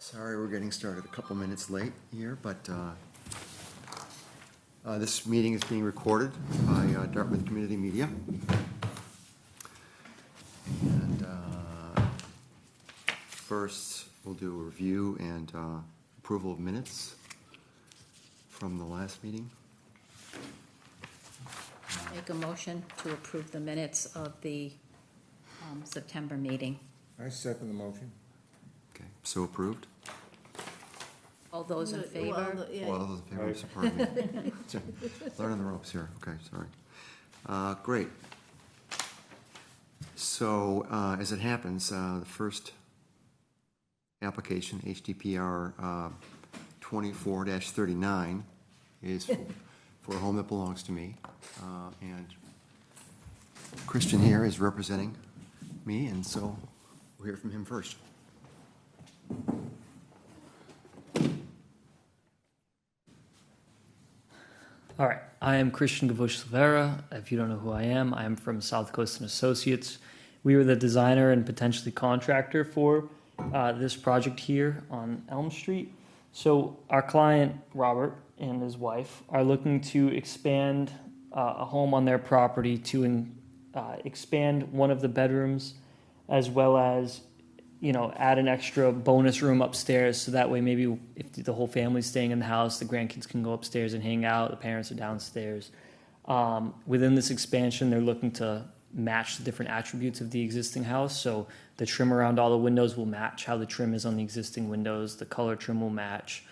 Sorry, we're getting started a couple minutes late here, but this meeting is being recorded by Dartmouth Community Media. And first, we'll do a review and approval of minutes from the last meeting. Make a motion to approve the minutes of the September meeting. I second the motion. Okay, so approved. All those in favor? Well, those in favor, so pardon me. Sorry, learning the ropes here. Okay, sorry. Great. So, as it happens, the first application, HDPR 24-39, is for a home that belongs to me. And Christian here is representing me, and so we'll hear from him first. All right, I am Christian Gavush Silvera. If you don't know who I am from South Coast and Associates. We were the designer and potentially contractor for this project here on Elm Street. So our client, Robert, and his wife are looking to expand a home on their property to expand one of the bedrooms, as well as, you know, add an extra bonus room upstairs, so that way maybe if the whole family's staying in the house, the grandkids can go upstairs and hang out, the parents are downstairs. Within this expansion, they're looking to match the different attributes of the existing house, so the trim around all the windows will match how the trim is on the existing windows, the color trim will match.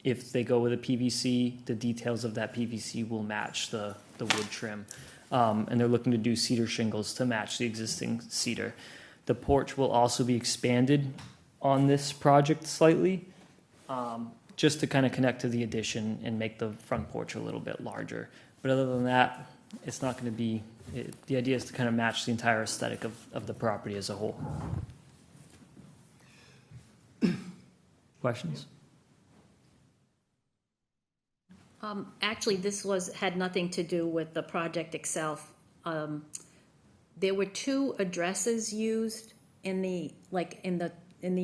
If they go with a PVC, the details of that PVC will match the wood trim. And they're looking to do cedar shingles to match the existing cedar. The porch will also be expanded on this project slightly, just to kind of connect to the addition and make the front porch a little bit larger. But other than that, it's not going to be, the idea is to kind of match the entire aesthetic of the property as a whole. Questions? Actually, this had nothing to do with the project itself. There were two addresses used in the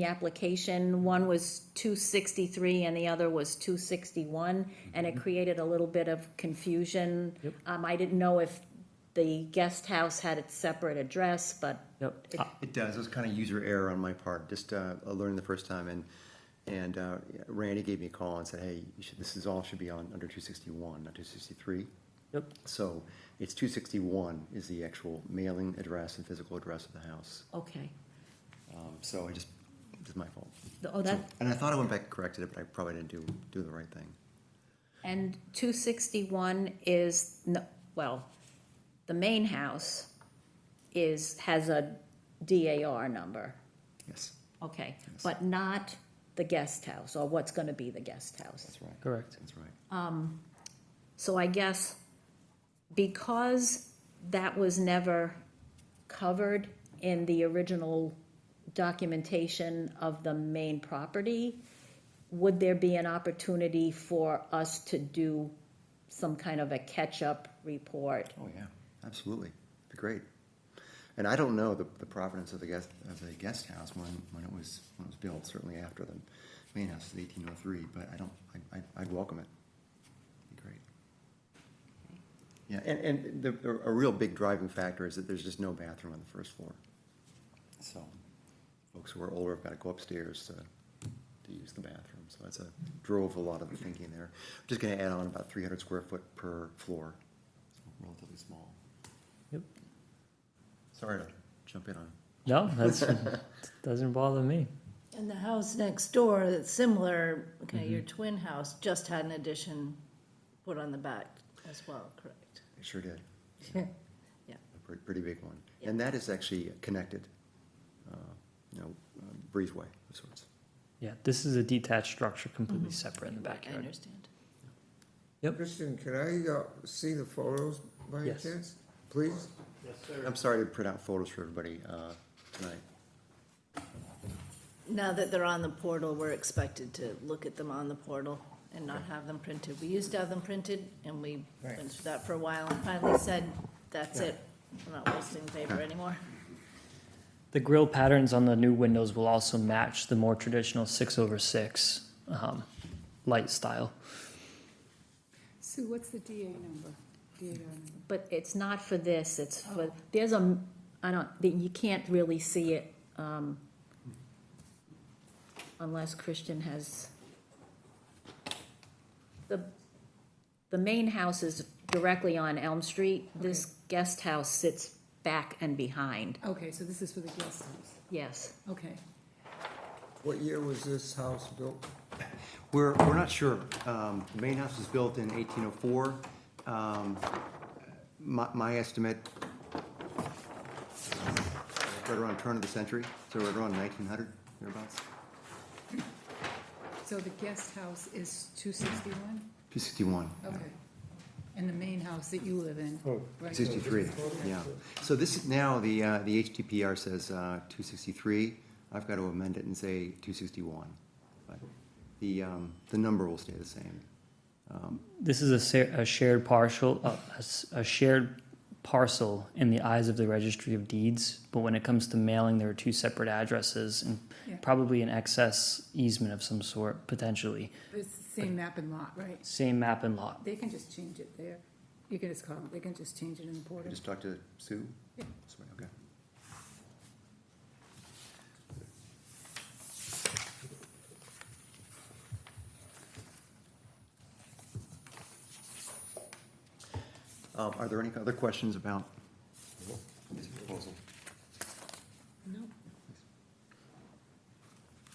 application. One was 263 and the other was 261, and it created a little bit of confusion. Yep. I didn't know if the guest house had its separate address, but Yep. It does. It was kind of user error on my part, just learning the first time. And Randy gave me a call and said, hey, this is all should be on under 261, not 263. Yep. So it's 261 is the actual mailing address and physical address of the house. okay. So it's my fault. Oh, that. And I thought I went back and corrected it, but I probably didn't do the right thing. And 261 is, well, the main house has a DAR number, Yes, okay, Yes. but not the guest house, or what's gonna be the guest house. that's right. Correct. That's right. So I guess because that was never covered in the original documentation of the main property, would there be an opportunity for us to do some kind of a catch-up report? Oh, yeah, absolutely. Be great. And I don't know the provenance of the guest house when it was built. Certainly after the main house is 1803, but I'd welcome it. Be great. Yeah, and a real big driving factor is that there's just no bathroom on the first floor. So folks who are older have got to go upstairs to use the bathroom. So that's drove a lot of the thinking there. We're just going to add on about 300 square foot per floor. So relatively small. Yep. Sorry to jump in on. No, that's doesn't bother me. And the house next door that's similar, okay, your twin house just had an addition put on the back as well, correct? It sure did. Yeah. A pretty big one. Yeah. And that is actually connected, breezeway of sorts. Yeah, this is a detached structure, completely separate in the I backyard. understand. Christian, can I see the photos by any Yes. chance, please? I'm sorry to print out photos for everybody tonight. Now that they're on the portal, we're expected to look at them on the portal and not have them printed. We used to have them printed, and we Right. went through that for a while and finally said, that's it. We're not wasting paper anymore. The grill patterns on the new windows will also match the more traditional 6/6 light style. Sue, what's the DA number? DAR number? But it's not for this, it's for, there's I don't, you can't really see it, unless Christian has, the main house is directly on Elm Street. This guest house sits back and behind, Okay, so this is for the guest house. yes. Okay. What year was this house built? We're not sure. The main house was built in 1804. My estimate, right around turn of the century, so right around 1900, thereabouts. So the guest house is 261? 261. Okay. And the main house that you live in? Right. 63, yeah. So this is now, the HDPR says 263. I've got to amend it and say 261. But the number will stay the same. This is a shared a shared parcel in the eyes of the Registry of Deeds, but when it comes to mailing, there are two separate addresses and Yeah. probably an excess easement of some sort, potentially. It's the same map and lot, right? Same map and lot. They can just change it there. You can just call them, they can just change it in the I portal. just talked to Sue? Yeah. This way, okay. Are there any other questions about this proposal? No.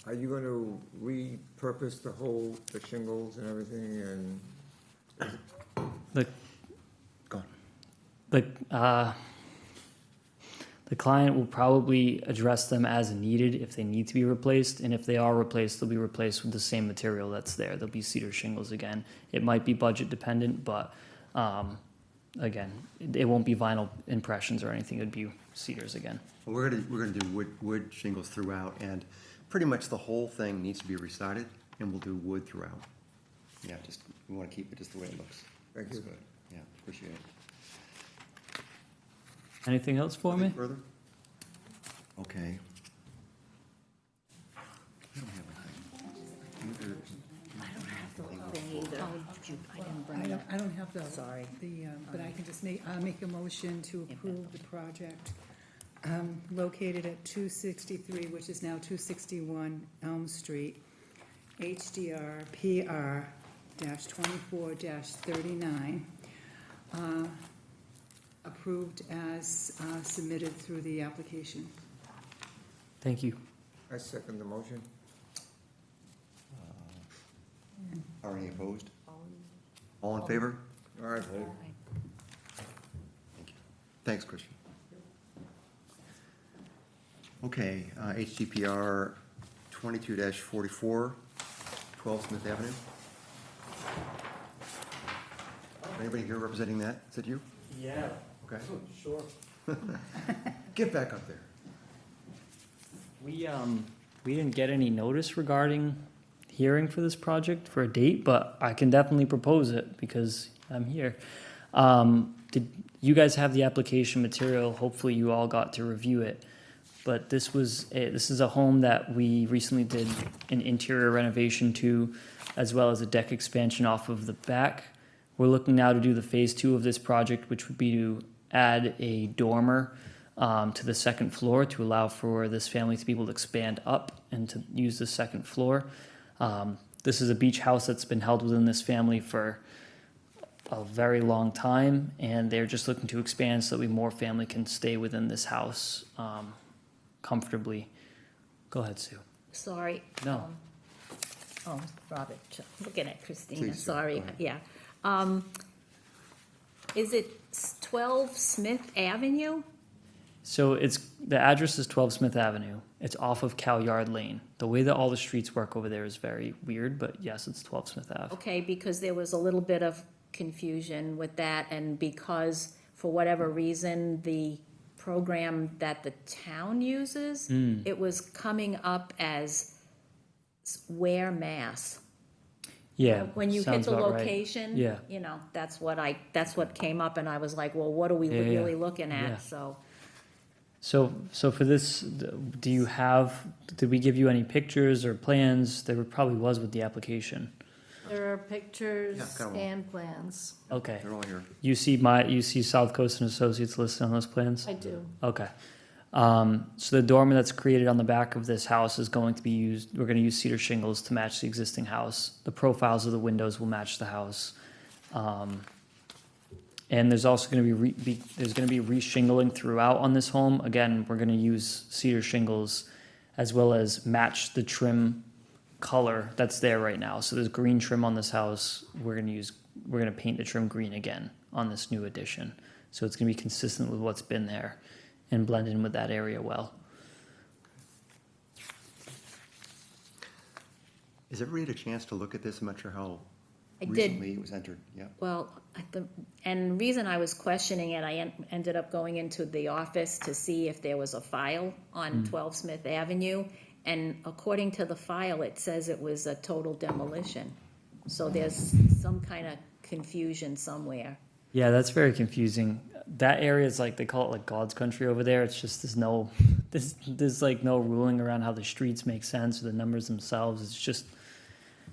Are you gonna repurpose the shingles and everything, and The Go on. The client will probably address them as needed if they need to be replaced, and if they are replaced, they'll be replaced with the same material that's there. They'll be cedar shingles again. It might be budget dependent, but again, it won't be vinyl impressions or anything. It'd be cedars again. We're gonna do wood shingles throughout, and pretty much the whole thing needs to be resided, and we'll do wood throughout. Yeah, just, we wanna keep it just the way it looks. Thank That's you. good. Yeah, appreciate it. Anything else for me? Anything further? Okay. I don't have anything. I don't have the. Sorry. But I can just I'll make a motion to approve the project located at 263, which is now 261 Elm Street, HDR PR -24-39, approved as submitted through the application. Thank you. I second the motion. Are any opposed? All in favor? All right, Thank you. Thanks, Christian. Okay, HDPR 22-44, 12 Smith Avenue. Anybody here representing that? Is that you? Yeah, Okay. sure. Get back up there. We didn't get any notice regarding hearing for this project for a date, but I can definitely propose it because I'm here. Did you guys have the application material? Hopefully you all got to review it. But this is a home that we recently did an interior renovation to, as well as a deck expansion off of the back. We're looking now to do the phase 2 of this project, which would be to add a dormer to the second floor to allow for this family to be able to expand up and to use the second floor. This is a beach house that's been held within this family for a very long time, and they're just looking to expand so that more family can stay within this house comfortably. Go ahead, Sue. Sorry. No. Oh, Robert, looking at Christina, Please, sir, sorry, go ahead. yeah. Is it 12 Smith Avenue? So the address is 12 Smith Avenue. It's off of Cow Yard Lane. The way that all the streets work over there is very weird, but yes, it's 12 Smith Ave. Okay, because there was a little bit of confusion with that, and because, for whatever reason, the program that the town uses, it was coming up as Ware, Mass. Yeah. When you hit sounds the about right. location, Yeah. you know, that's what came up, and I was like, well, what are we Yeah, yeah. really looking Yeah. at, so. So for this, do you have, did we give you any pictures or plans? There probably was with the application. There are pictures Yeah, got 'em all. and plans. Okay. They're all here. You see South Coast and Associates listed on those plans? I do. Okay. So the dormer that's created on the back of this house is going to be used, we're going to use cedar shingles to match the existing house. The profiles of the windows will match the house. And there's also going to there's going to be re-shingling throughout on this home. Again, we're going to use cedar shingles as well as match the trim color that's there right now. So there's green trim on this house. We're going to paint the trim green again on this new addition. So it's going to be consistent with what's been there and blend in with that area well. Has everybody had a chance to look at this? I'm not sure how I did. recently it was entered. Yeah. Well, and the reason I was questioning it, I ended up going into the office to see if there was a file on 12 Smith Avenue. And according to the file, it says it was a total demolition. So there's some kind of confusion somewhere. Yeah, that's very confusing. That area is like, they call it like God's country over there. It's just, there's like no ruling around how the streets make sense or the numbers themselves.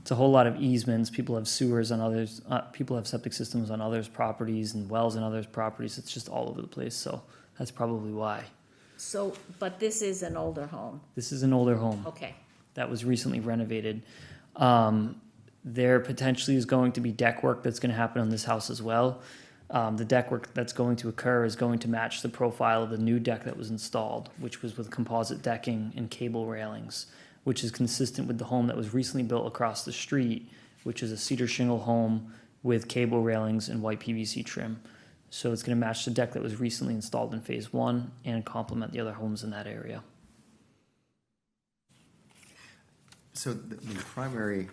It's a whole lot of easements. People have sewers on others, people have septic systems on others' properties and wells on others' properties. It's just all over the place. So that's probably why. So, but this is an older home. This is an older home Okay. that was recently renovated. There potentially is going to be deck work that's going to happen on this house as well. The deck work that's going to occur is going to match the profile of the new deck that was installed, which was with composite decking and cable railings, which is consistent with the home that was recently built across the street, which is a cedar shingle home with cable railings and white PVC trim. So it's going to match the deck that was recently installed in phase 1 and complement the other homes in that area. So the primary,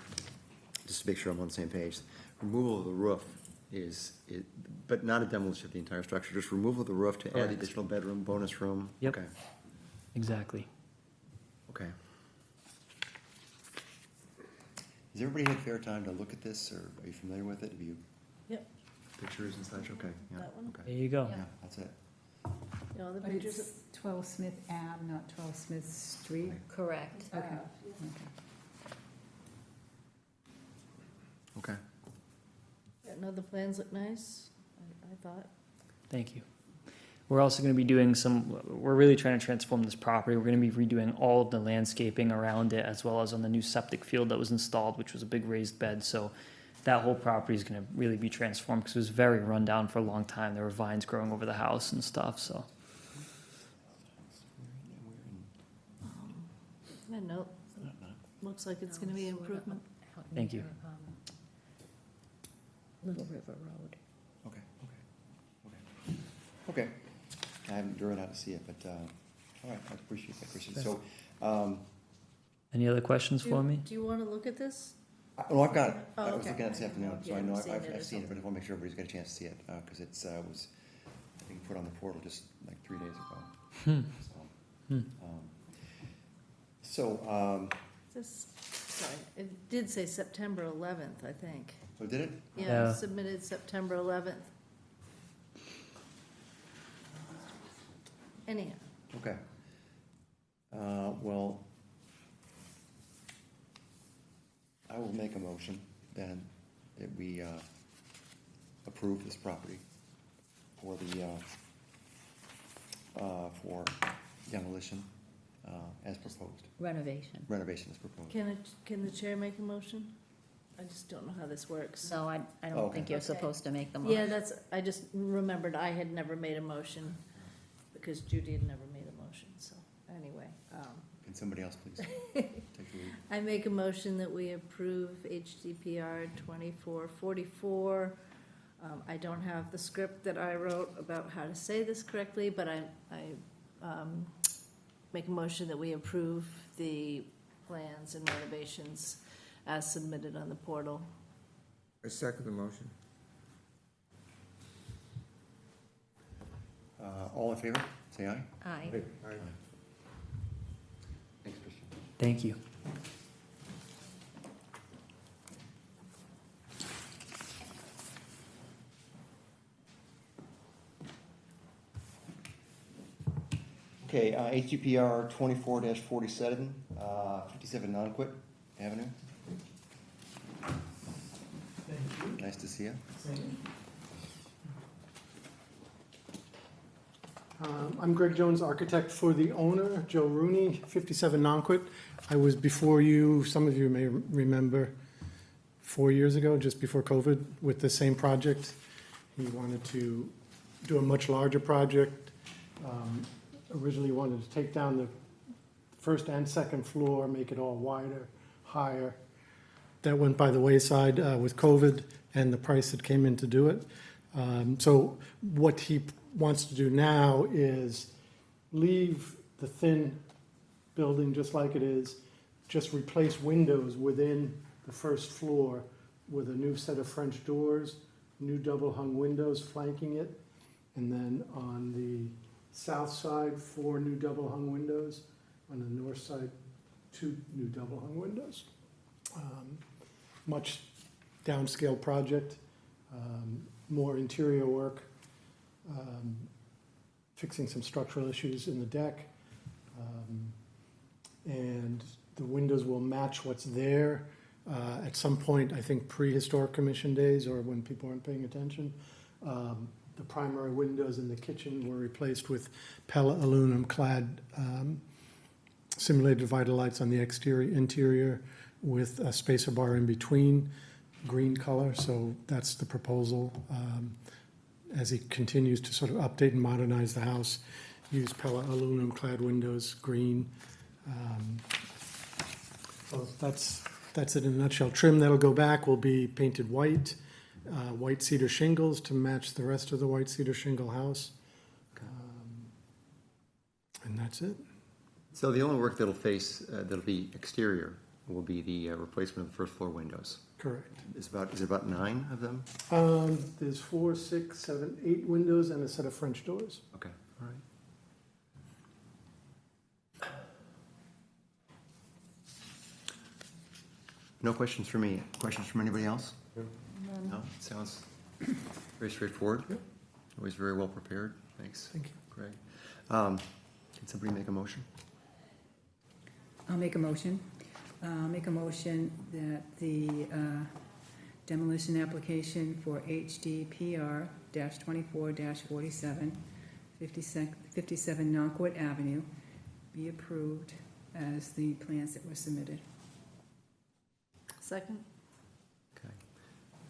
just to make sure I'm on the same page, removal of the roof but not a demolition of the entire structure, just removal of the roof to add Correct. additional bedroom, bonus room? Yep. Okay, Exactly. okay. Has everybody had fair time to look at this, or are you familiar with it? Have you, Yep, pictures and such? Okay, yeah, That one? There okay. you go. Yeah, that's it. you know, the But pictures. it's 12 Smith Ave, not 12 Smith Street. Correct. Okay. Okay. Yeah, no, the plans look nice, I thought. Thank you. We're also going to be doing we're really trying to transform this property. We're going to be redoing all of the landscaping around it, as well as on the new septic field that was installed, which was a big raised bed. So that whole property is going to really be transformed because it was very run down for a long time. There were vines growing over the house and stuff. So Yeah, no, looks like it's gonna be improvement. Thank you. Little River Road. Okay, okay, okay. Okay, I haven't driven out to see it, but, all right, I appreciate that, Christian. So, any other questions for me? Do you wanna look at this? oh, I've got it. Oh, I was okay. looking at it this afternoon, so I know, Yeah, you've seen it or I've seen it, but I something. want to make sure everybody's got a chance to see it, because it's, was, I think, put on the portal just like 3 days ago. So, This, sorry, it did say September 11th, I think. so did it? Yeah, Yeah. submitted September 11th. Anyhow, Okay. Well, I will make a motion then that we approve this property for the, for demolition as proposed. Renovation. Renovation is proposed. can the chair make a motion? I just don't know how this works. No, I don't Okay. think you're Okay. supposed to make the motion. Yeah, that's, I just remembered I had never made a motion, because Judy had never made a motion, so, anyway. Can somebody else please take the lead? I make a motion that we approve HDPR 2444. I don't have the script that I wrote about how to say this correctly, but I make a motion that we approve the plans and renovations as submitted on the portal. I second the motion. All in favor, say aye. Aye. Aye. Thanks, Christian. Thank you. Okay, HGPR 24-47, 57 Nonquit Avenue. Nice to see you. I'm Greg Jones, architect for the owner, Joe Rooney, 57 Nonquit. I was before you, some of you may remember, 4 years ago, just before COVID, with the same project. He wanted to do a much larger project. Originally wanted to take down the first and second floor, make it all wider, higher. That went by the wayside with COVID and the price that came in to do it. So what he wants to do now is leave the thin building just like it is, just replace windows within the first floor with a new set of French doors, new double hung windows flanking it, and then on the south side, 4 new double hung windows, on the north side, 2 new double hung windows. Much downscale project, more interior work, fixing some structural issues in the deck. And the windows will match what's there. At some point, I think prehistoric commission days or when people aren't paying attention, the primary windows in the kitchen were replaced with Pella aluminum clad simulated divider lights on the interior with a spacer bar in between, green color. So that's the proposal. As he continues to sort of update and modernize the house, use Pella aluminum clad windows, green. So that's it in a nutshell. Trim that'll go back will be painted white, white cedar shingles to match the rest of the white cedar shingle house. And that's it. So the only work that'll be exterior will be the replacement of the first floor windows. Correct. Is it about 9 of them? There's 4, 6, 7, 8 windows and a set of French doors. Okay, all right. No questions for me. Questions from anybody else? No? Sounds very straightforward. Yep. Always very well prepared. Thanks. Thank you. Great. Can somebody make a motion? I'll make a motion. Make a motion that the demolition application for HDPR -24-47, 57 Nonquit Avenue be approved as the plans that were submitted. Second? Okay.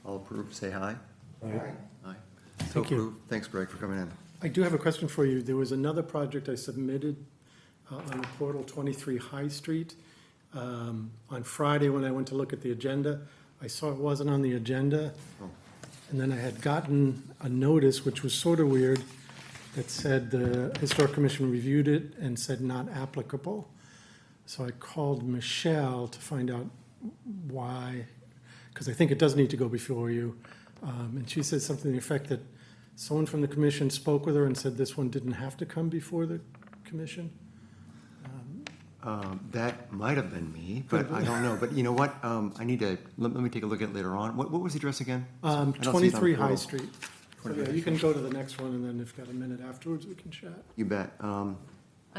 All approved, say aye. Aye. Aye. So Thank you. approved. Thanks, Greg, for coming in. I do have a question for you. There was another project I submitted on the portal, 23 High Street. On Friday, when I went to look at the agenda, I saw it wasn't on the agenda. Oh. And then I had gotten a notice, which was sort of weird, that said the Historic Commission reviewed it and said not applicable. So I called Michelle to find out why, because I think it does need to go before you. And she said something to the effect that someone from the commission spoke with her and said this one didn't have to come before the commission. That might have been me, but I don't know. But you know what? I need to, let me take a look at it later on. What was the address again? I don't see it on the 23 High portal. Street. So 23 yeah, you can go to the next one, and then if you've got a minute afterwards, we can chat. You bet. I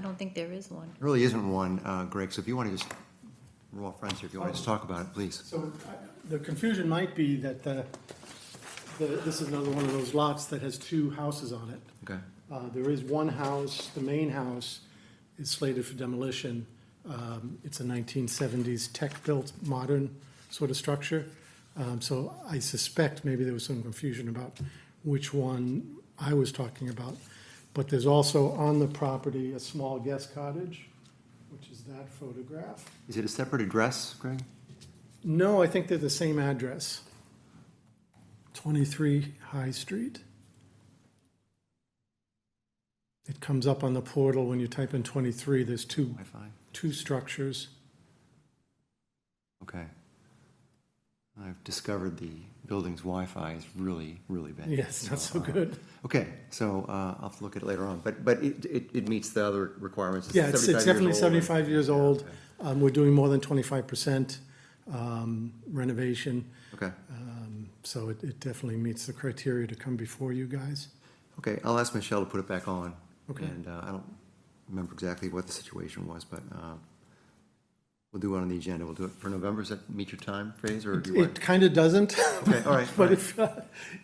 don't think there is one. There really isn't one, Greg, so if you want to just, we're all friends here, if you want to just talk about it, please. So the confusion might be that this is another one of those lots that has 2 houses on it. Okay. There is one house, the main house is slated for demolition. It's a 1970s tech-built, modern sort of structure. So I suspect maybe there was some confusion about which one I was talking about. But there's also on the property a small guest cottage, which is that photograph. Is it a separate address, Greg? No, I think they're the same address. 23 High Street. It comes up on the portal when you type in 23. There's Wi-Fi? two structures. Okay. I've discovered the building's Wi-Fi is really, really bad. Yes, not so good. Okay, so I'll have to look at it later on, but it meets the other requirements. Yeah, it's 75 years definitely old. 75 years old. Okay. We're doing more than 25% renovation. Okay, So it definitely meets the criteria to come before you guys. okay, I'll ask Michelle to put it back on. Okay. And remember exactly what the situation was, but we'll do it on the agenda. We'll do it for November. Does that meet your time phase, or do you want? It kind of doesn't, Okay, all right. but all right. if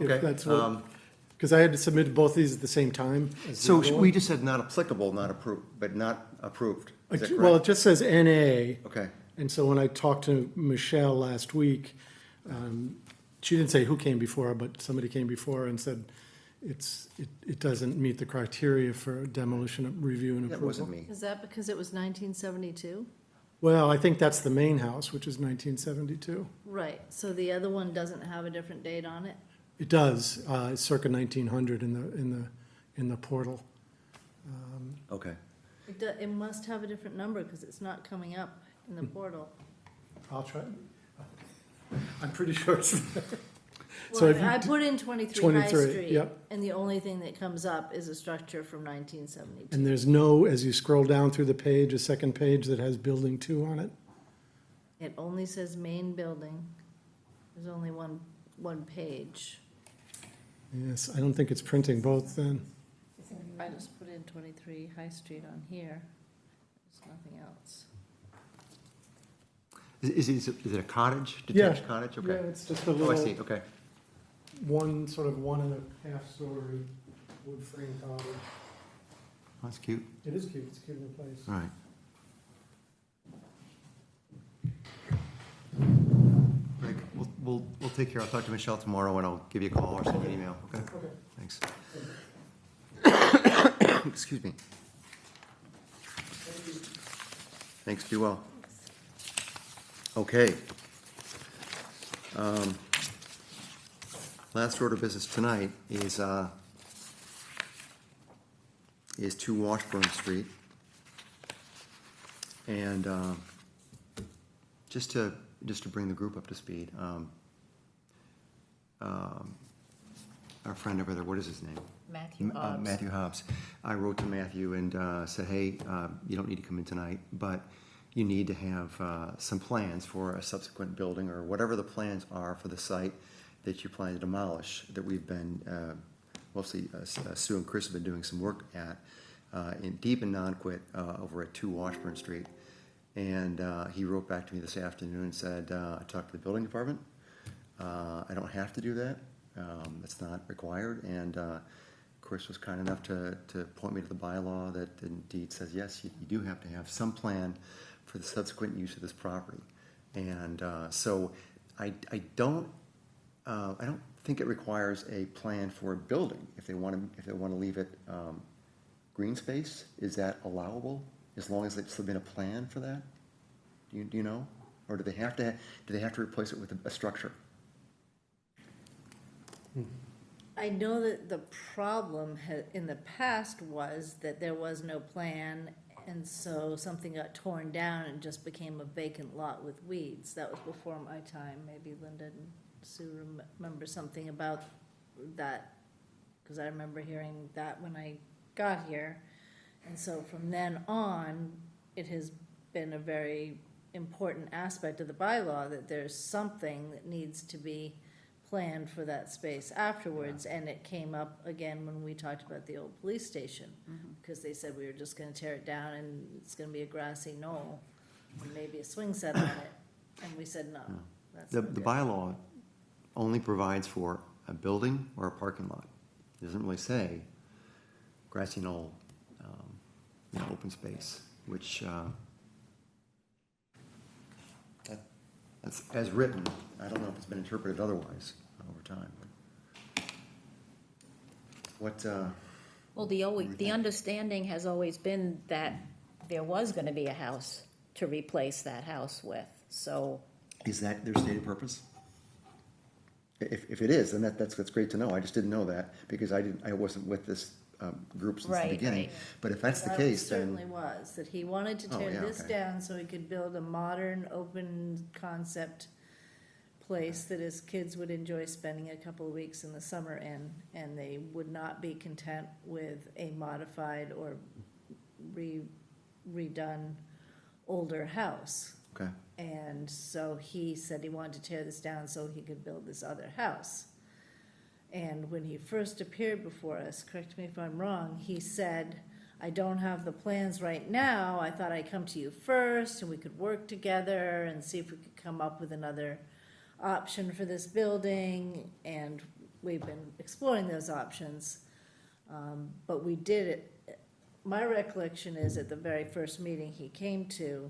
Okay, that's what, because I had to submit both these at the same time. as the So other we one. just said not applicable, not approved, but not approved. Is that Well, it correct? just says NA. Okay, And so when I talked to Michelle last week, she didn't say who came before her, but somebody came before her and said it doesn't meet the criteria for demolition review and that approval. wasn't me. Is that because it was 1972? Well, I think that's the main house, which is 1972. Right, so the other one doesn't have a different date on it? It does, it's circa 1900 in the portal. Okay. It must have a different number because it's not coming up in the portal. I'll try. I'm pretty sure it's there. So Well, if you I d- put in 23 High 23, Street, yep. and the only thing that comes up is a structure from 1972. And there's no, as you scroll down through the page, a second page that has building 2 on it. It only says main building. There's only one page. Yes, I don't think it's printing both then. I just put in 23 High Street on here. There's nothing else. Is it a cottage, Yeah. detached cottage? Yeah, Okay. it's just a Oh, I see, little, okay. one, sort of 1.5-story wood frame cottage. That's cute. It is cute, it's cute in place. All right. Greg, we'll take care. I'll talk to Michelle tomorrow and I'll give you a call or send you an email, okay? Okay. Thanks. Excuse me. Thanks, be well. Okay. Last order of business tonight is 2 Washburn Street. And just to bring the group up to speed, our friend over there, what is his name? Matthew Hobbs. Matthew Hobbs. I wrote to Matthew and said, hey, you don't need to come in tonight, but you need to have some plans for a subsequent building or whatever the plans are for the site that you plan to demolish, that we've been, mostly Sue and Chris have been doing some work at, deep in Nonquit, over at 2 Washburn Street. And he wrote back to me this afternoon and said, I talked to the building department. I don't have to do that. That's not required. And Chris was kind enough to point me to the bylaw that indeed says, yes, you do have to have some plan for the subsequent use of this property. And so I don't think it requires a plan for a building. If they want to leave it green space, is that allowable as long as they submit a plan for that? Do you know? Or do they have to replace it with a structure? I know that the problem in the past was that there was no plan, and so something got torn down and just became a vacant lot with weeds. That was before my time. Maybe Linda and Sue remember something about that, because I remember hearing that when I got here. And so from then on, it has been a very important aspect of the bylaw that there's something that needs to be planned for that space afterwards. And it came up again when we talked about the old police station, because they said we were just gonna tear it down and it's gonna be a grassy knoll and maybe a swing set on it. And we said, no, that's The no good. bylaw only provides for a building or a parking lot. It doesn't really say grassy knoll, open space, which, that's as written. I don't know if it's been interpreted otherwise over time. What, Well, the understanding has always been that there was gonna be a house to replace that house with, so, is that their stated purpose? If it is, then that's great to know. I just didn't know that because I wasn't with this group since the Right, beginning. right. But if that's the That case, certainly then, was, that he wanted to Oh, tear yeah, this okay. down so he could build a modern, open concept place that his kids would enjoy spending a couple of weeks in the summer in, and they would not be content with a modified or redone older house. okay, And so he said he wanted to tear this down so he could build this other house. And when he first appeared before us, correct me if I'm wrong, he said, I don't have the plans right now, I thought I'd come to you first and we could work together and see if we could come up with another option for this building, and we've been exploring those options. But we did it, my recollection is at the very first meeting he came to,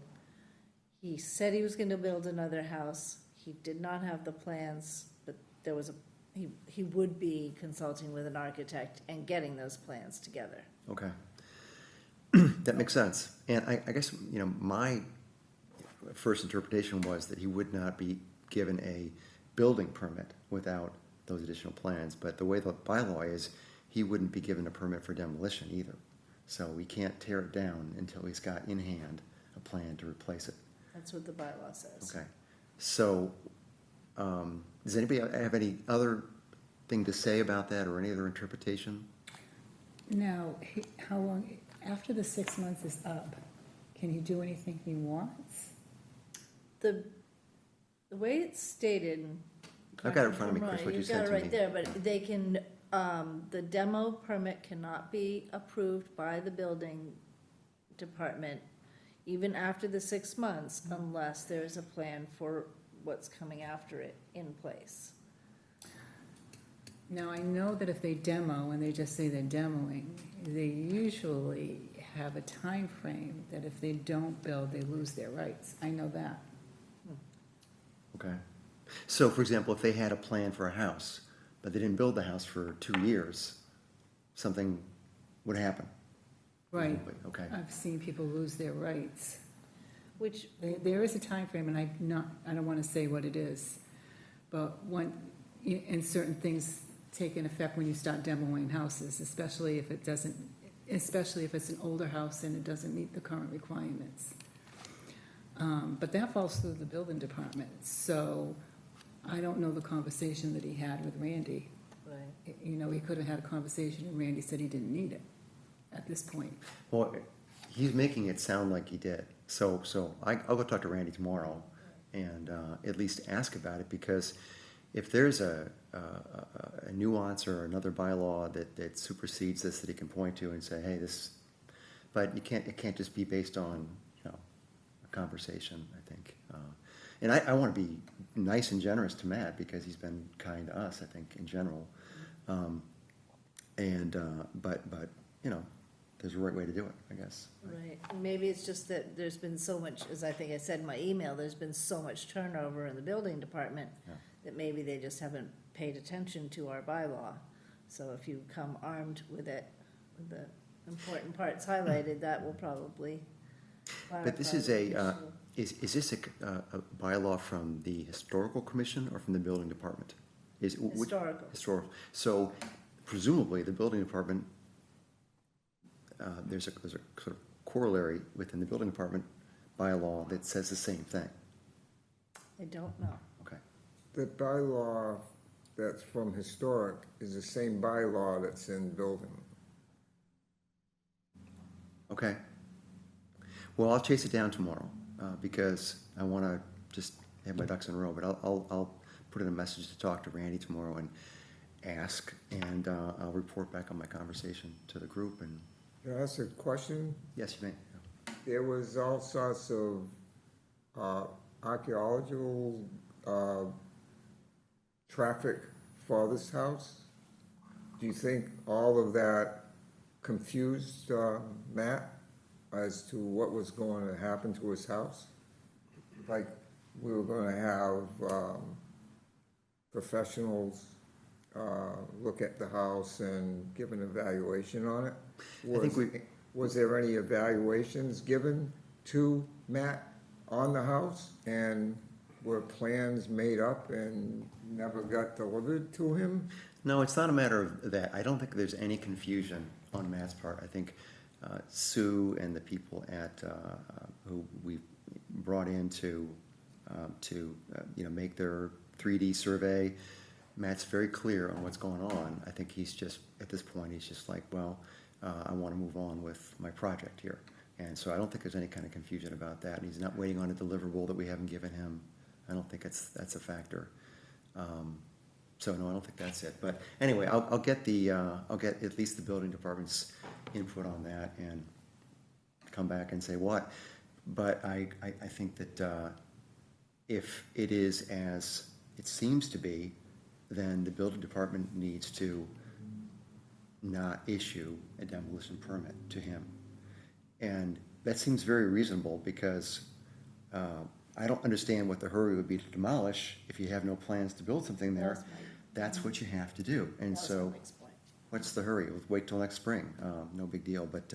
he said he was gonna build another house. He did not have the plans, but there was he would be consulting with an architect and getting those plans together. Okay. That makes sense. And I guess, you know, my first interpretation was that he would not be given a building permit without those additional plans. But the way the bylaw is, he wouldn't be given a permit for demolition either. So we can't tear it down until he's got in hand a plan to replace it. That's what the bylaw says. Okay. So, does anybody have any other thing to say about that or any other interpretation? Now, how long, after the 6 months is up, can he do anything he wants? The way it's stated. I've got it in front of me, Chris, Right, what you you've sent got it to right me. there, but they can, the demo permit cannot be approved by the building department even after the 6 months unless there's a plan for what's coming after it in place. Now, I know that if they demo and they just say they're demoing, they usually have a time frame that if they don't build, they lose their rights. I know that. Okay. So, for example, if they had a plan for a house, but they didn't build the house for 2 years, something would happen. Right. Okay. I've seen people lose their rights. Which, There is a time frame, and I don't want to say what it is, but and certain things take in effect when you start demoing houses, especially if it's an older house and it doesn't meet the current requirements. But that falls through the building department, so I don't know the conversation that he had with Randy. right, You know, he could have had a conversation and Randy said he didn't need it at this point. Well, he's making it sound like he did. So I'll go talk to Randy tomorrow and at least ask about it, because if there's a nuance or another bylaw that supersedes this that he can point to and say, hey, this, but it can't just be based on, you know, a conversation, I think. And I want to be nice and generous to Matt because he's been kind to us, I think, in general. But you know, there's a right way to do it, I guess. right. Maybe it's just that there's been so much, as I think I said in my email, there's been so much turnover in the building department Yeah. that maybe they just haven't paid attention to our bylaw. So if you come armed with it, with the important parts highlighted, that will probably But this clarify is the a, issue. is this a bylaw from the historical commission or from the building department? Historical. Historical. So presumably, the building department, there's a sort of corollary within the building department bylaw that says the same thing. I don't know. Okay. The bylaw that's from historic is the same bylaw that's in building. Okay. Well, I'll chase it down tomorrow, because I want to just have my ducks in a row, but I'll put in a message to talk to Randy tomorrow and ask, and I'll report back on my conversation to the group, and Can I ask a question? yes, you may. There was all sorts of archaeological traffic for this house. Do you think all of that confused Matt as to what was going to happen to his house? Like, we were going to have professionals look at the house and give an evaluation on it? I think Was there any evaluations given to Matt on the house? And were plans made up and never got delivered to him? No, it's not a matter of that. I don't think there's any confusion on Matt's part. I think Sue and the people at who we brought in to make their 3D survey, Matt's very clear on what's going on. I think he's just, at this point, he's just like, well, I want to move on with my project here. And so I don't think there's any kind of confusion about that. And he's not waiting on a deliverable that we haven't given him. I don't think that's a factor. So no, I don't think that's it. But anyway, I'll get at least the building department's input on that and come back and say what. But I think that if it is as it seems to be, then the building department needs to not issue a demolition permit to him. And that seems very reasonable because I don't understand what the hurry would be to demolish if you have no plans to build something there. That's what you have to do. And so what's the hurry? Wait till next spring. No big deal. But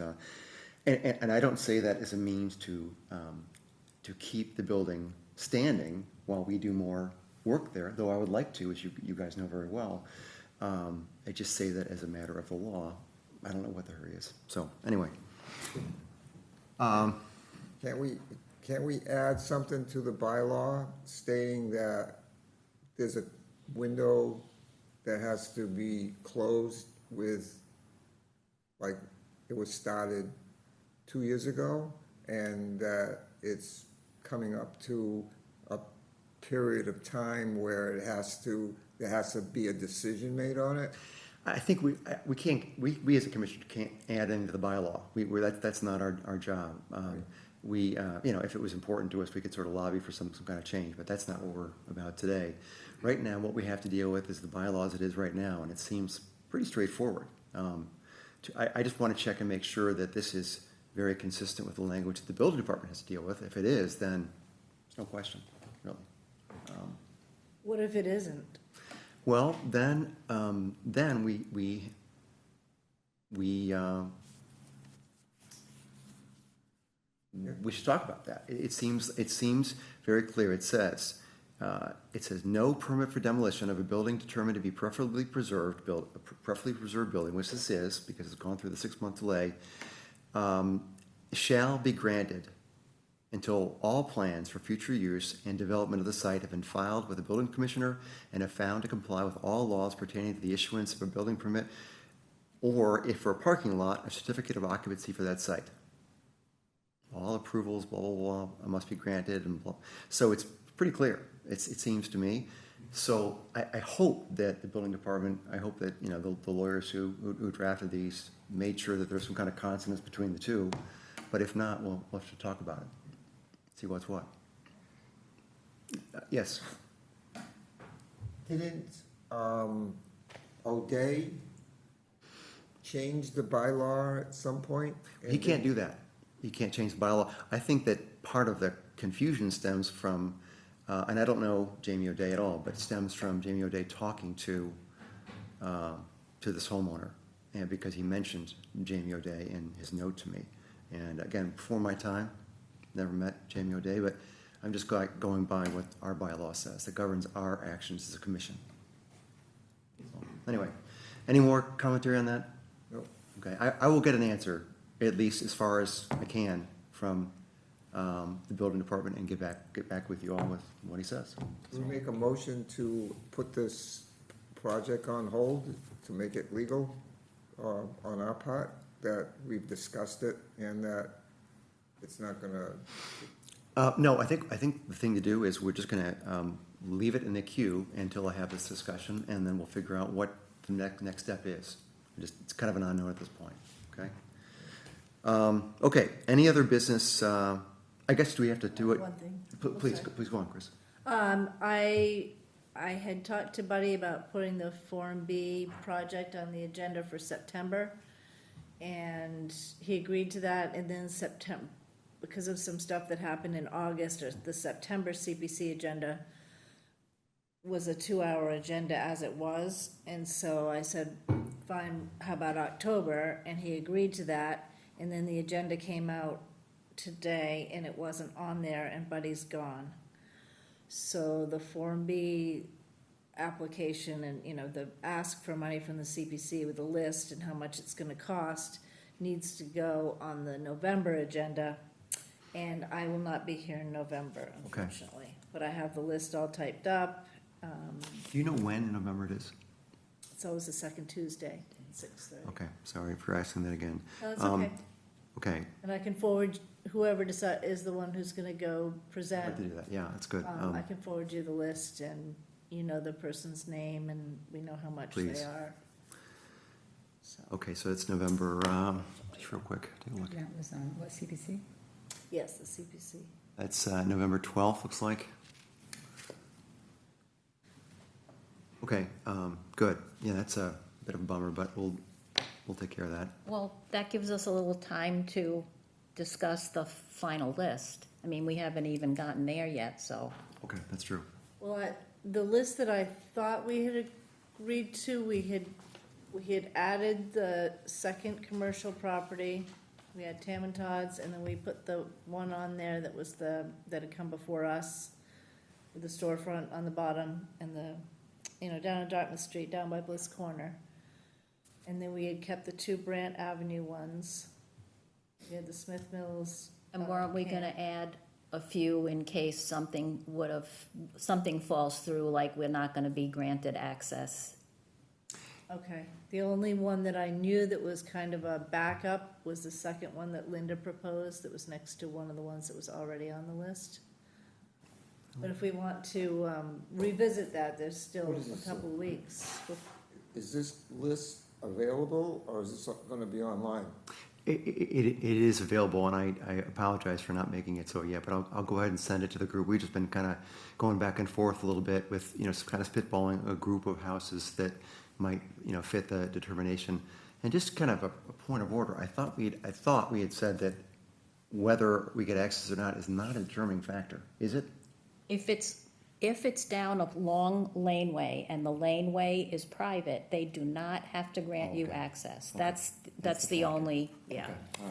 and I don't say that as a means to keep the building standing while we do more work there, though I would like to, as you guys know very well. I just say that as a matter of the law. I don't know what the hurry is. So anyway. Can't we add something to the bylaw stating that there's a window that has to be closed with, like, it was started 2 years ago, and that it's coming up to a period of time where there has to be a decision made on it? I think we as a commission can't add into the bylaw. That's not our job. If it was important to us, we could sort of lobby for some kind of change, but that's not what we're about today. Right now, what we have to deal with is the bylaw as it is right now, and it seems pretty straightforward. I just want to check and make sure that this is very consistent with the language that the building department has to deal with. If it is, then there's no question, really. What if it isn't? Well, then we should talk about that. It seems very clear. It says no permit for demolition of a building determined to be preferably preserved building, which this is because it's gone through the 6-month delay, shall be granted until all plans for future use and development of the site have been filed with the building commissioner and have found to comply with all laws pertaining to the issuance of a building permit, or if for a parking lot, a certificate of occupancy for that site. All approvals, blah, blah, blah, must be granted, and blah. So it's pretty clear, it seems to me. So I hope that the building department, I hope that, the lawyers who drafted these made sure that there's some kind of consonance between the two. But if not, we'll have to talk about it. See what's what. Yes. Didn't O'Day change the bylaw at some point? He can't do that. He can't change the bylaw. I think that part of the confusion stems from, and I don't know Jamie O'Day at all, but stems from Jamie O'Day talking to this homeowner, and because he mentioned Jamie O'Day in his note to me. And again, before my time, never met Jamie O'Day, but I'm just going by what our bylaw says, that governs our actions as a commission. So, anyway, any more commentary on that? Nope. Okay, I will get an answer, at least as far as I can, from the building department and get back with you all with what he says. We make a motion to put this project on hold to make it legal on our part, that we've discussed it and that it's not gonna. No, I think the thing to do is we're just gonna leave it in the queue until I have this discussion, and then we'll figure out what the next step is. It's kind of an unknown at this point, okay? Okay, any other business, I guess, do we have to do it? One thing. Please go on, Chris. I had talked to Buddy about putting the Form B project on the agenda for September, and he agreed to that, and then September, because of some stuff that happened in August, or the September CPC agenda was a 2-hour agenda as it was, and so I said, fine, how about October? And he agreed to that, and then the agenda came out today, and it wasn't on there, and Buddy's gone. So the Form B application and, the ask for money from the CPC with a list and how much it's gonna cost needs to go on the November agenda, and I will not be here in November, Okay. unfortunately. But I have the list all typed up. Do you know when in November it is? It's always the second Tuesday, 6:30. Okay, sorry for asking that again. No, it's okay. Okay, And I can forward, whoever is the one who's gonna go I'd present, like to do that, yeah, that's good. I can forward you the list, and you know the person's name, and we know how much Please. they are. so, Okay, so it's November, just real quick, take a look. That was on, what, CPC? yes, the CPC. That's November 12th, looks like. Okay, good. Yeah, that's a bit of a bummer, but we'll take care of that. Well, that gives us a little time to discuss the final list. I mean, we haven't even gotten there yet, so. Okay, that's true. Well, the list that I thought we had agreed to, we had added the second commercial property. We had Tam and Todd's, and then we put the one on there that was that had come before us, with the storefront on the bottom and down on Dartmouth Street, down by Bliss Corner. And then we had kept the two Brant Avenue ones. We had the Smith Mills. And weren't we gonna add a few in case something falls through, like we're not gonna be granted access? Okay, the only one that I knew that was kind of a backup was the second one that Linda proposed, that was next to one of the ones that was already on the list. But if we want to revisit that, there's still What is a this? couple weeks. Is this list available, or is this gonna be online? It is available, and I apologize for not making it so yet, but I'll go ahead and send it to the group. We've just been kind of going back and forth a little bit with, kind of spitballing a group of houses that might, fit the determination. And just kind of a point of order, I thought we had said that whether we get access or not is not a determining factor, is it? If it's down a long laneway and the laneway is private, they do not have to grant you Okay. access. Okay. That's That's the the factor. only, yeah. Okay, all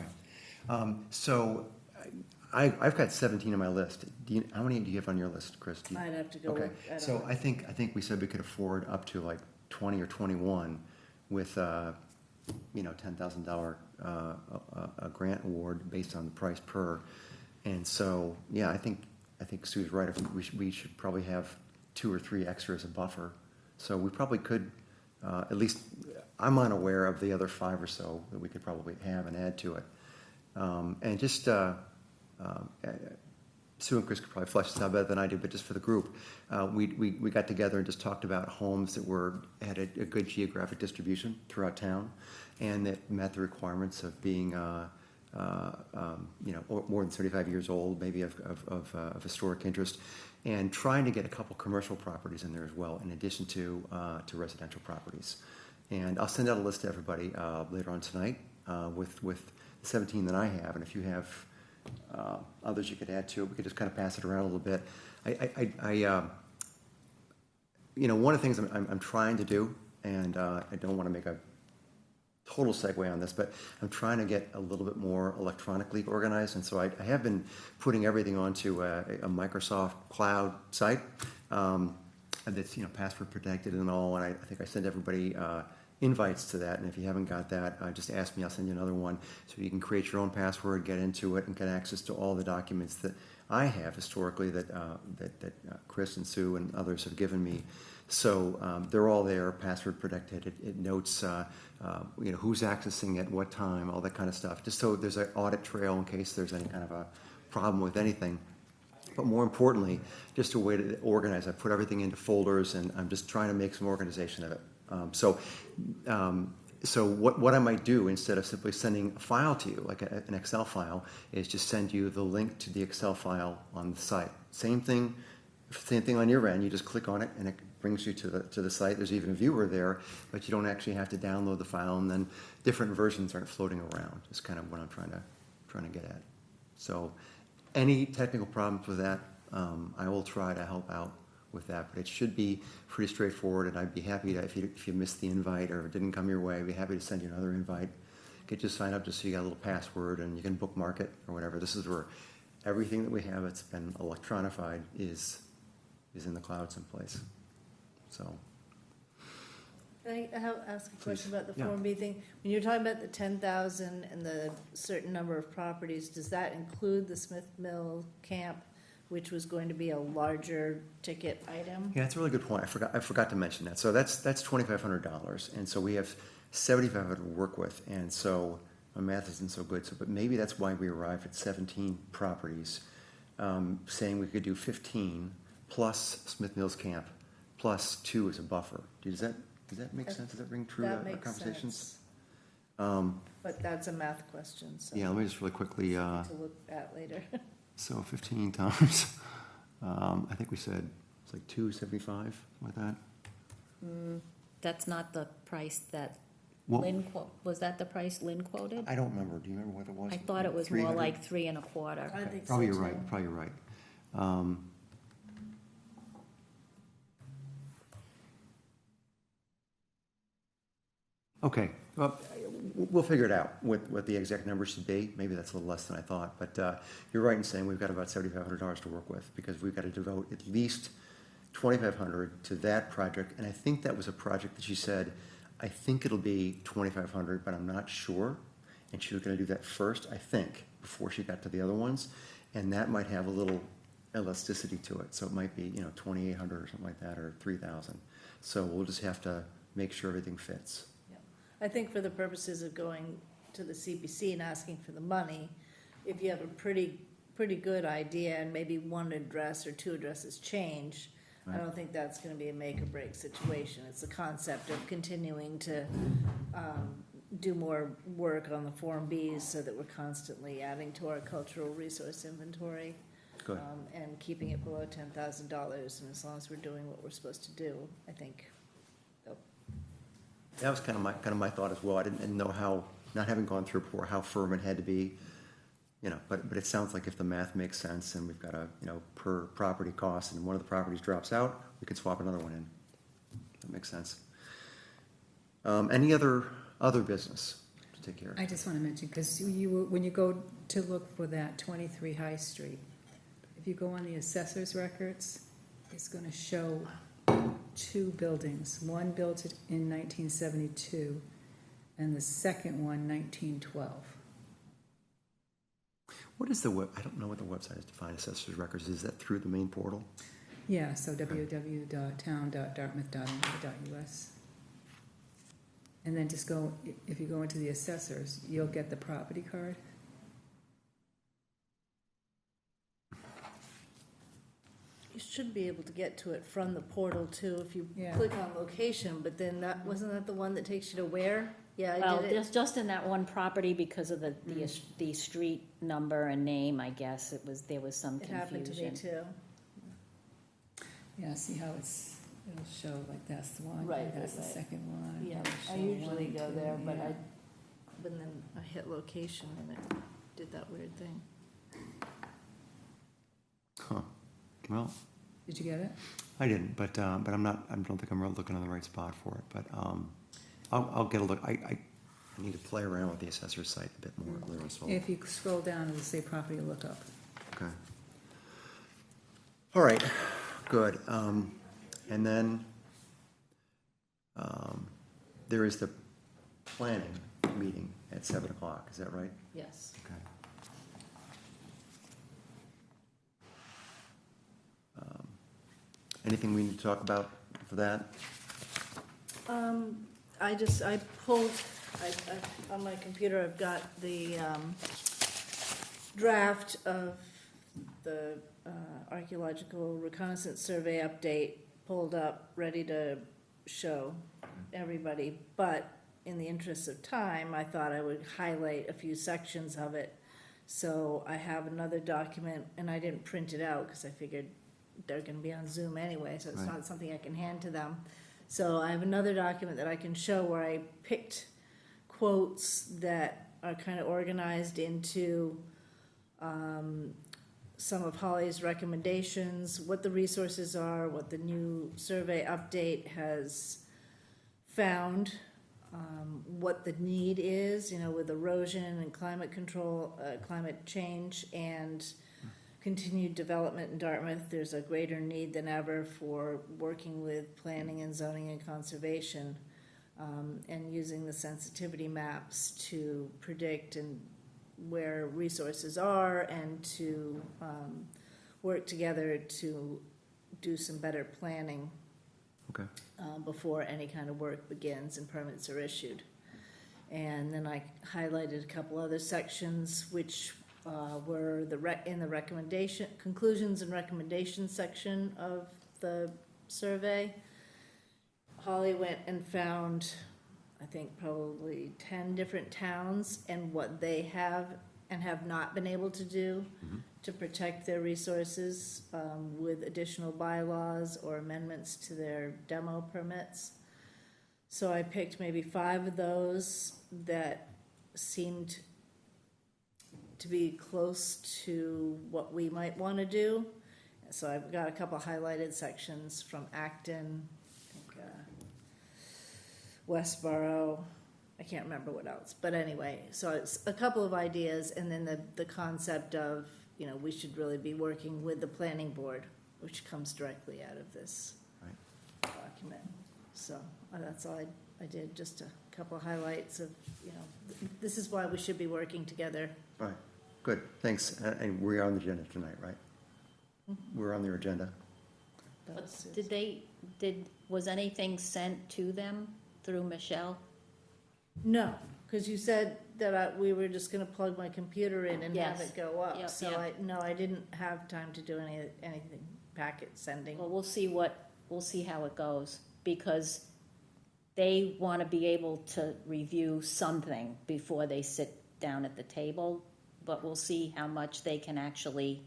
right. So I've got 17 on my list. How many do you have on your list, Chris? Do you- I'd have to go Okay, look. I don't so know. I think we said we could afford up to like 20 or 21 with, $10,000 a grant award based on the price per. And so, yeah, I think Sue's right. I think we should probably have 2 or 3 extra as a buffer. So we probably could, at least, I'm unaware of the other 5 or so that we could probably have and add to it. And just, Sue and Chris could probably flesh this out better than I do, but just for the group, we got together and just talked about homes that had a good geographic distribution throughout town, and that met the requirements of being, more than 35 years old, maybe of historic interest, and trying to get a couple commercial properties in there as well, in addition to residential properties. And I'll send out a list to everybody later on tonight with the 17 that I have, and if you have others you could add to it, we could just kind of pass it around a little bit. One of the things I'm trying to do, and I don't want to make a total segue on this, but I'm trying to get a little bit more electronically organized, and so I have been putting everything onto a Microsoft cloud site that's password protected and all, and I think I send everybody invites to that, and if you haven't got that, just ask me, I'll send you another one, so you can create your own password, get into it, and get access to all the documents that I have historically that Chris and Sue and others have given me. So they're all there, password protected. It notes who's accessing at what time, all that kind of stuff, just so there's an audit trail in case there's any kind of a problem with anything. But more importantly, just a way to organize. I put everything into folders, and I'm just trying to make some organization of it. So what I might do, instead of simply sending a file to you, like an Excel file, is just send you the link to the Excel file on the site. Same thing on your end. You just click on it, and it brings you to the site. There's even a viewer there, but you don't actually have to download the file, and then different versions aren't floating around. Is kind of what I'm trying to get at. So, any technical problems with that, I will try to help out with that, but it should be pretty straightforward, and I'd be happy to, if you missed the invite or it didn't come your way, I'd be happy to send you another invite, get you signed up just so you got a little password and you can bookmark it or whatever. This is where everything that we have that's been electronified is in the cloud someplace. So, Can I ask a question about the Yeah. Form B thing? When you're talking about the 10,000 and the certain number of properties, does that include the Smith Mill camp, which was going to be a larger ticket item? yeah, that's a really good point. I forgot to mention that. So that's $2,500, and so we have $7,500 to work with, and so my math isn't so good. So, but maybe that's why we arrived at 17 properties, saying we could do 15 plus Smith Mills Camp plus 2 as a buffer. Does that make sense? Does that ring true to That our makes conversations? sense. But that's a math question, so. Yeah, let me just really quickly, To look at later. so 15 times, I think we said it's like 275, like that. That's not the price that Well, Lynn was that the price Lynn quoted? I don't remember. Do you remember what it was? I thought it was more 300? like 3.25. I think so, Probably you're too. right, probably you're right. Okay, well, we'll figure it out, what the exact number should be. Maybe that's a little less than I thought, but you're right in saying we've got about $7,500 to work with, because we've got to devote at least $2,500 to that project, and I think that was a project that she said, I think it'll be $2,500, but I'm not sure. And she was gonna do that first, I think, before she got to the other ones, and that might have a little elasticity to it, so it might be, 2,800 or something like that, or 3,000. So we'll just have to make sure everything fits. I think for the purposes of going to the CPC and asking for the money, if you have a pretty good idea and maybe one address or two addresses change, I don't think that's gonna be a make or break situation. It's the concept of continuing to, do more work on the Form Bs so that we're constantly adding to our cultural resource inventory. Good. And keeping it below $10,000, and as long as we're doing what we're supposed to do, I think. That was kind of my thought as well. I didn't know how, not having gone through before, how firm it had to be, but it sounds like if the math makes sense and we've got a, per property cost and one of the properties drops out, we could swap another one in. That makes sense. Any other business to take care of? I just want to mention, because when you go to look for that 23 High Street, if you go on the assessor's records, it's going to show two buildings. One built it in 1972, and the second one 1912. What is I don't know what the website is to find assessor's records. Is that through the main portal? Yeah, so www.town.dartmouth.edu.us. And then just go, if you go into the assessors, you'll get the property card. You should be able to get to it from the portal too, if you Yeah. click on location, but then wasn't that the one that takes you to where? Yeah, Well, I did it. just in that one property because of the street number and name, I guess, there was some It happened to me confusion. too. Yeah, see how it'll show like that's the one, Right, that's the right. second one. Yeah, it'll I show usually one, go two, there, but yeah. but then I hit location and it did that weird thing. Huh. Well, Did you get it? I didn't, but I'm not. I don't think I'm really looking on the right spot for it. But I'll get a look. I need to play around with the assessor's site a bit more. So. If you scroll down, it'll say property lookup. Okay. All right. Good. And then there is the planning meeting at 7 o'clock. Is that right? Yes. Okay. Anything we need to talk about for that? I pulled, on my computer, I've got the draft of the archaeological reconnaissance survey update pulled up, ready to show everybody. But in the interest of time, I thought I would highlight a few sections of it. So I have another document, and I didn't print it out because I figured they're gonna be on Zoom anyway, so it's Right. not something I can hand to them. So I have another document that I can show where I picked quotes that are kind of organized into some of Holly's recommendations, what the resources are, what the new survey update has found, what the need is, with erosion and climate control, climate change, and continued development in Dartmouth. There's a greater need than ever for working with planning and zoning and conservation, and using the sensitivity maps to predict and where resources are and to work together to do some better planning Okay. before any kind of work begins and permits are issued. And then I highlighted a couple other sections which were in the recommendation, conclusions and recommendations section of the survey. Holly went and found I think probably 10 different towns and what they have and have not been able to do to protect their resources with additional bylaws or amendments to their demo permits. So I picked maybe 5 of those that seemed to be close to what we might want to do. So I've got a couple highlighted sections from Acton, I think, Westboro, I can't remember what else, but anyway, so it's a couple of ideas, and then the concept of, you know, we should really be working with the planning board, which comes directly out of this document. So that's all I did, just a couple of highlights of, you know, this is why we should be working together. Right, good, thanks. And we're on the agenda tonight, right? We're on their agenda. That's- Was anything sent to them through Michelle? No, because you said that we were just gonna plug my computer in and have Yes. it go up. Yep, So yep. I didn't have time to do anything, packet sending. Well, we'll see how it goes, because they want to be able to review something before they sit down at the table, but we'll see how much they can actually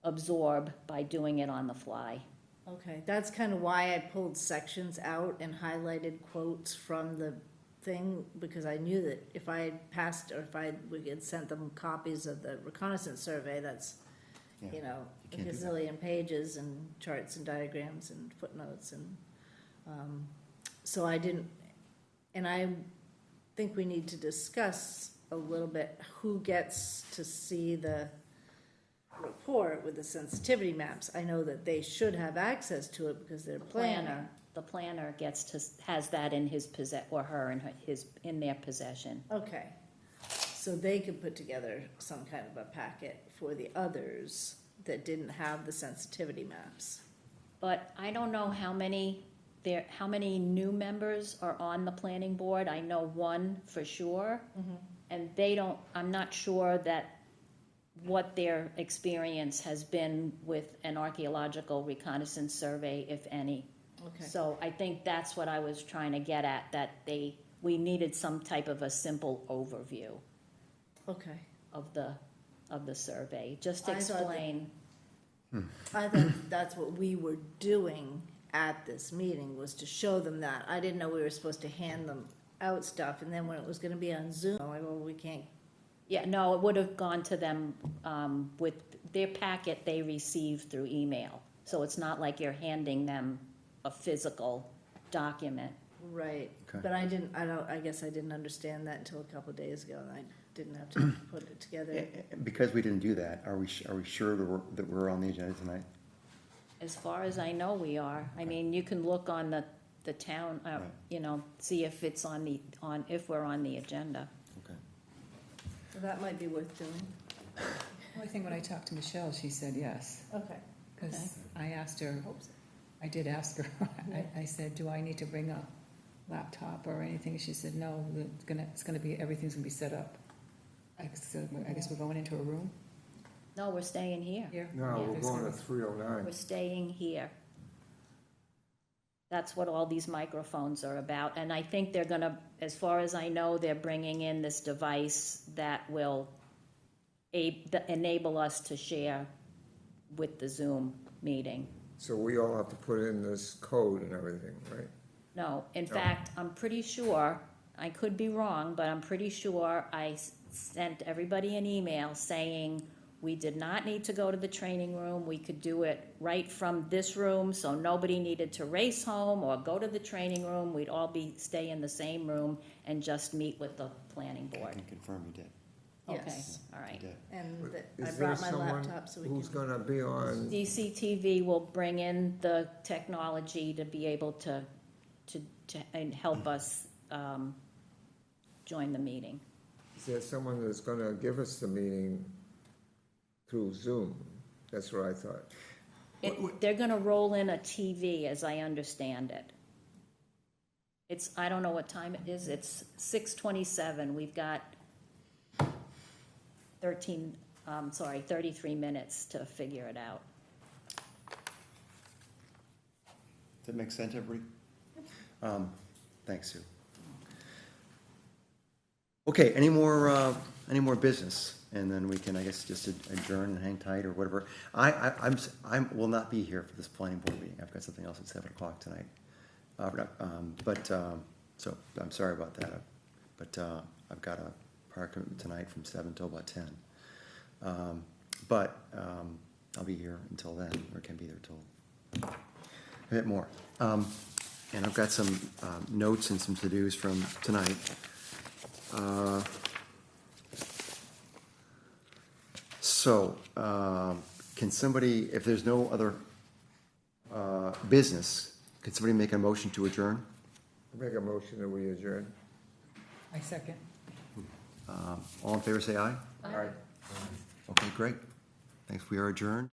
absorb by doing it on the fly. Okay, that's kind of why I pulled sections out and highlighted quotes from the thing, because I knew that if I had passed, or if we had sent them copies of the reconnaissance survey, that's, Yeah, you know, you a can't do that. gazillion pages and charts and diagrams and footnotes and, so I didn't, and I think we need to discuss a little bit who gets to see the report with the sensitivity maps. I know that they should have access to it because they're planning. The planner has that in his or her in their possession. Okay, so they could put together some kind of a packet for the others that didn't have the sensitivity maps. But I don't know how many new members are on the planning board. I know one for sure. And I'm not sure that what their experience has been with an archaeological reconnaissance survey, if any. Okay, So I think that's what I was trying to get at, that we needed some type of a simple overview okay. of the survey, just to I thought that- explain. I thought that's what we were doing at this meeting, was to show them that. I didn't know we were supposed to hand them out stuff, and then when it was gonna be on Zoom, I'm like, well, we can't. Yeah, no, it would have gone to them with their packet they received through email. So it's not like you're handing them a physical document. Right, Okay. but I guess I didn't understand that until a couple of days ago, and I didn't have to put it together. Because we didn't do that, are we sure that we're on the agenda tonight? As far as I know, we are. I mean, you can look on the town, Right. you know, see if it's if we're on the agenda. Okay. So that might be worth doing. Only thing, when I talked to Michelle, she said yes, Okay. because I asked her, I did ask her, I said, do I need to bring a laptop or anything? She said, no, everything's gonna be set up. I said, I guess we're going into a room No, we're staying here. here? No, Yeah, we're there's going gonna to be- 309. We're staying here. That's what all these microphones are about. And I think they're gonna, as far as I know, they're bringing in this device that will enable us to share with the Zoom meeting. So we all have to put in this code and everything, right? No, in fact, I'm pretty sure, I could be wrong, but I'm pretty sure I sent everybody an email saying we did not need to go to the training room. We could do it right from this room, so nobody needed to race home or go to the training room. We'd all stay in the same room and just meet with the planning I board. can confirm you did. Okay, Yes. all right. You did. And that I Is there brought my someone laptop so we who's can. gonna be on, DCTV will bring in the technology to be able to and help us join the meeting. is there someone that's gonna give us the meeting through Zoom? That's what I thought. They're gonna roll in a TV, as I understand it. I don't know what time it is, it's 6:27, we've got 33 minutes to figure it out. Does that make sense, everybody? Thanks, Sue. Okay, any more business? And then we can, I guess, just adjourn and hang tight or whatever. I will not be here for this planning board meeting. I've got something else at 7:00 tonight. So I'm sorry about that. But I've got a prior commitment tonight from 7 till about 10. But I'll be here until then, or can be there till a bit more. And I've got some notes and some to-dos from tonight. So, can somebody, if there's no other business, can somebody make a motion to adjourn? Make a motion that we adjourn. I second. All in favor, say aye. All right. Okay, great. Thanks, we are adjourned.